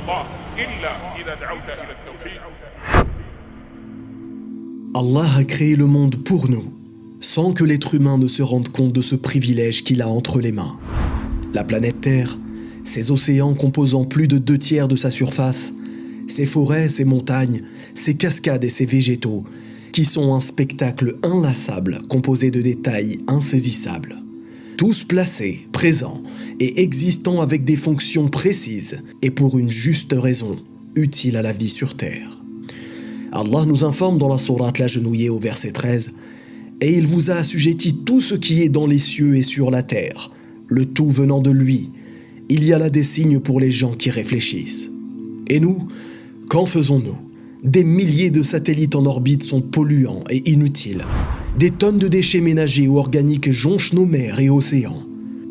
الله إلا إذا دعوت إلى التوحيد. Allah a créé le monde pour nous, sans que l'être humain ne se rende compte de ce privilège qu'il a entre les mains. La planète Terre, ses océans composant plus de 2/3 de sa surface, ses forêts, ses montagnes, ses cascades et ses végétaux, qui sont un spectacle inlassable composé de détails insaisissables. Tous placés, présents et existant avec des fonctions précises et pour une juste raison, utile à la vie sur Terre. Allah nous informe dans la sourate l'Agenouillé au verset 13 « Et il vous a assujetti tout ce qui est dans les cieux et sur la terre, le tout venant de lui. Il y a là des signes pour les gens qui réfléchissent. » Et nous, qu'en faisons-nous? Des milliers de satellites en orbite sont polluants et inutiles. Des tonnes de déchets ménagers ou organiques jonchent nos mers et océans.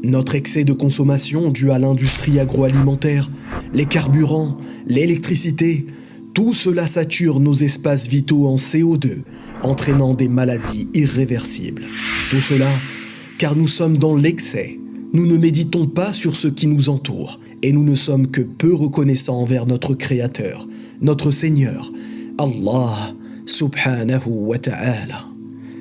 Notre excès de consommation dû à l'industrie agroalimentaire, les carburants, l'électricité, tout cela sature nos espaces vitaux en CO2, entraînant des maladies irréversibles. Tout cela, car nous sommes dans l'excès. Nous ne méditons pas sur ce qui nous entoure, et nous ne sommes que peu reconnaissants envers notre Créateur, notre Seigneur, Allah subhanahu wa ta'ala.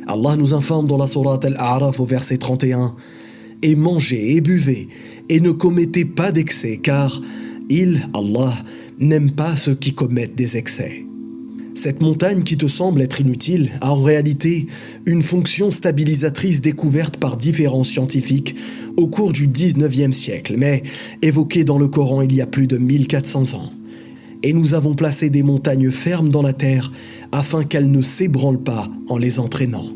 Allah nous informe dans la sourate Al-A'raf au verset 31 « Et mangez et buvez, et ne commettez pas d'excès, car il, Allah, n'aime pas ceux qui commettent des excès. » Cette montagne qui te semble être inutile a en réalité une fonction stabilisatrice découverte par différents scientifiques au cours du 19e siècle, mais évoquée dans le Coran il y a plus de 1400 ans. Et nous avons placé des montagnes fermes dans la terre afin qu'elles ne s'ébranlent pas en les entraînant.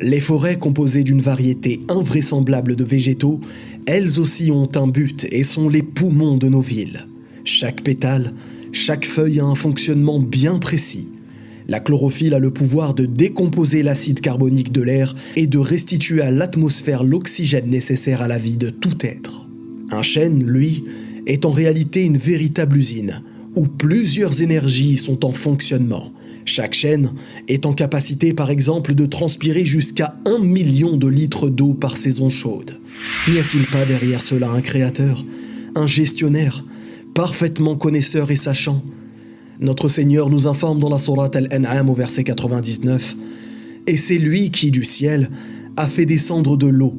Les forêts composées d'une variété invraisemblable de végétaux, elles aussi ont un but et sont les poumons de nos villes. Chaque pétale, chaque feuille a un fonctionnement bien précis. La chlorophylle a le pouvoir de décomposer l'acide carbonique de l'air et de restituer à l'atmosphère l'oxygène nécessaire à la vie de tout être. Un chêne, lui, est en réalité une véritable usine, où plusieurs énergies sont en fonctionnement. Chaque chêne est en capacité par exemple de transpirer jusqu'à 1 million de litres d'eau par saison chaude. N'y a-t-il pas derrière cela un créateur, un gestionnaire, parfaitement connaisseur et sachant? Notre Seigneur nous informe dans la sourate Al-An'am au verset 99 « Et c'est lui qui, du ciel, a fait descendre de l'eau.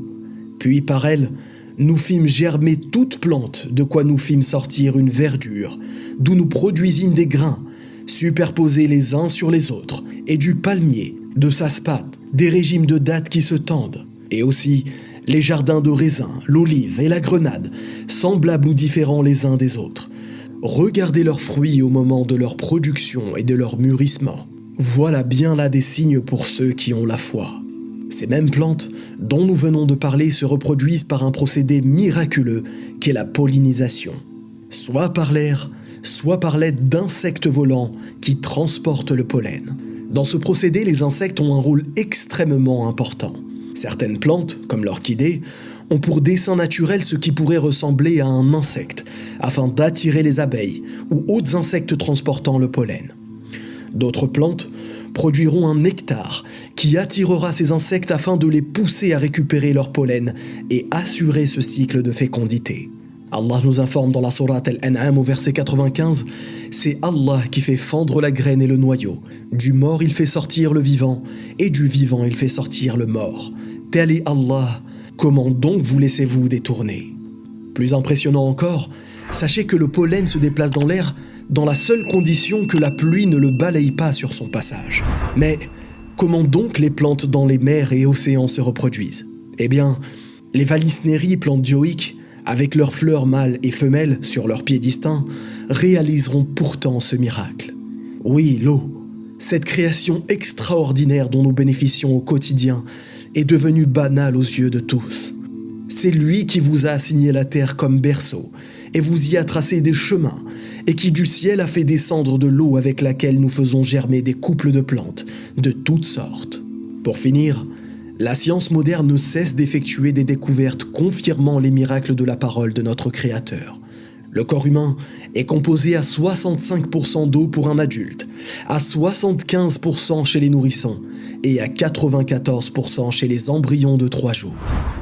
Puis par elle, nous fîmes germer toute plante, de quoi nous fîmes sortir une verdure, d'où nous produisîmes des grains, superposés les uns sur les autres, et du palmier, de saspate, des régimes de dattes qui se tendent, et aussi les jardins de raisins, l'olive et la grenade, semblables ou différents les uns des autres. Regardez leurs fruits au moment de leur production et de leur mûrissement. Voilà bien là des signes pour ceux qui ont la foi. » Ces mêmes plantes dont nous venons de parler se reproduisent par un procédé miraculeux qu'est la pollinisation. Soit par l'air, soit par l'aide d'insectes volants qui transportent le pollen. Dans ce procédé, les insectes ont un rôle extrêmement important. Certaines plantes, comme l'orchidée, ont pour dessin naturel ce qui pourrait ressembler à un insecte, afin d'attirer les abeilles ou autres insectes transportant le pollen. D'autres plantes produiront un nectar qui attirera ces insectes afin de les pousser à récupérer leur pollen et assurer ce cycle de fécondité. Allah nous informe dans la sourate Al-An'am au verset 95 « C'est Allah qui fait fendre la graine et le noyau. Du mort il fait sortir le vivant, et du vivant il fait sortir le mort. Tel est Allah. Comment donc vous laissez-vous détourner ?» Plus impressionnant encore, sachez que le pollen se déplace dans l'air dans la seule condition que la pluie ne le balaye pas sur son passage. Mais comment donc les plantes dans les mers et océans se reproduisent? Eh bien, les Valisneries, plantes dioïques, avec leurs fleurs mâles et femelles sur leurs pieds distincts, réaliseront pourtant ce miracle. Oui, l'eau, cette création extraordinaire dont nous bénéficions au quotidien, est devenue banale aux yeux de tous. C'est lui qui vous a assigné la terre comme berceau, et vous y a tracé des chemins, et qui du ciel a fait descendre de l'eau avec laquelle nous faisons germer des couples de plantes de toutes sortes. Pour finir, la science moderne ne cesse d'effectuer des découvertes confirmant les miracles de la parole de notre Créateur. Le corps humain est composé à 65% d'eau pour un adulte, à 75% chez les nourrissons et à 94% chez les embryons de 3 jours.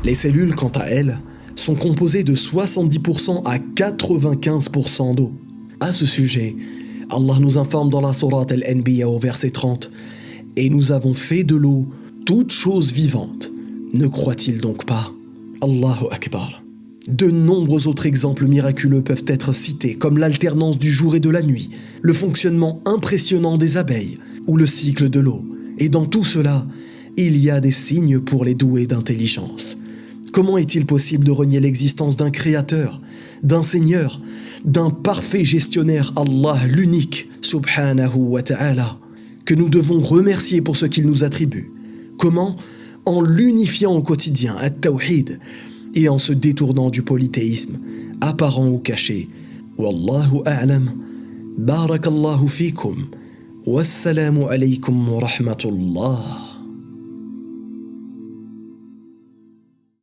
Les cellules, quant à elles, sont composées de 70% à 95% d'eau. À ce sujet, Allah nous informe dans la sourate Al-Anbiya au verset 30 « Et nous avons fait de l'eau toute chose vivante. Ne croit-il donc pas ?» Allahu Akbar. De nombreux autres exemples miraculeux peuvent être cités, comme l'alternance du jour et de la nuit, le fonctionnement impressionnant des abeilles ou le cycle de l'eau. Et dans tout cela, il y a des signes pour les doués d'intelligence. Comment est-il possible de renier l'existence d'un créateur, d'un seigneur, d'un parfait gestionnaire, Allah l'unique, subhanahu wa ta'ala, que nous devons remercier pour ce qu'il nous attribue? Comment? En l'unifiant au quotidien, at-tawhid, et en se détournant du polythéisme, apparent ou caché. Wallahu a'lam. Barakallahu fikum. Wassalamu alaykum wa rahmatullah.